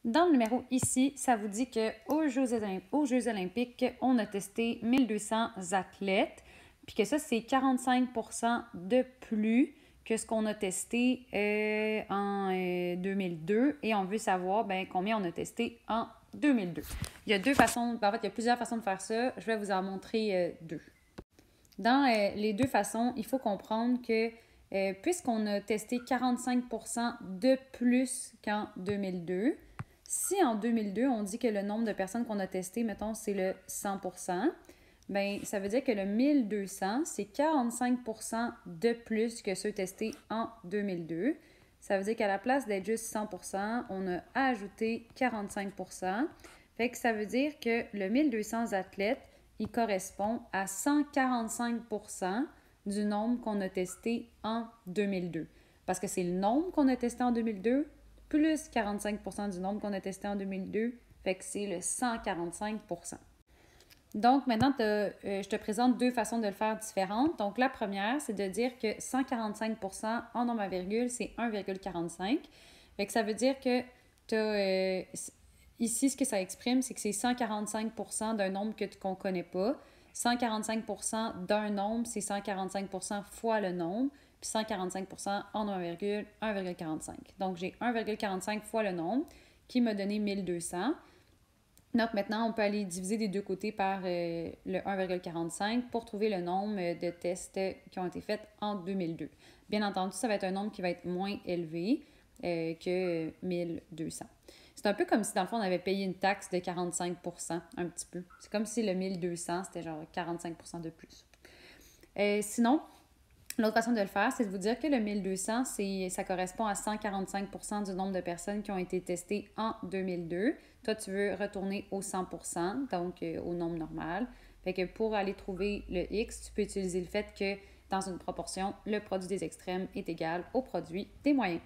Dans le numéro ici, ça vous dit qu'aux Jeux olympiques, on a testé 1200 athlètes, puis que ça, c'est 45% de plus que ce qu'on a testé en 2002, et on veut savoir combien on a testé en 2002. Il y a deux façons, en fait, il y a plusieurs façons de faire ça. Je vais vous en montrer deux. Dans les deux façons, il faut comprendre que puisqu'on a testé 45% de plus qu'en 2002, si en 2002, on dit que le nombre de personnes qu'on a testé, mettons, c'est le 100%, bien, ça veut dire que le 1200, c'est 45% de plus que ceux testés en 2002. Ça veut dire qu'à la place d'être juste 100%, on a ajouté 45%. Fait que ça veut dire que le 1200 athlètes, il correspond à 145% du nombre qu'on a testé en 2002. Parce que c'est le nombre qu'on a testé en 2002 plus 45% du nombre qu'on a testé en 2002, fait que c'est le 145%. Donc maintenant, je te présente deux façons de le faire différentes. Donc la première, c'est de dire que 145% en nombre à virgule, c'est 1,45. Fait que ça veut dire que ici, ce que ça exprime, c'est que c'est 145% d'un nombre qu'on ne connaît pas. 145% d'un nombre, c'est 145% fois le nombre. Puis 145% en 1,45. Donc, j'ai 1,45 fois le nombre qui m'a donné 1200. Donc, maintenant, on peut aller diviser des deux côtés par le 1,45 pour trouver le nombre de tests qui ont été faits en 2002. Bien entendu, ça va être un nombre qui va être moins élevé que 1200. C'est un peu comme si, dans le fond, on avait payé une taxe de 45%, un petit peu. C'est comme si le 1200, c'était genre 45% de plus. Sinon, l'autre façon de le faire, c'est de vous dire que le 1200, ça correspond à 145% du nombre de personnes qui ont été testées en 2002. Toi, tu veux retourner au 100%, donc au nombre normal. Fait que pour aller trouver le X, tu peux utiliser le fait que dans une proportion, le produit des extrêmes est égal au produit des moyens.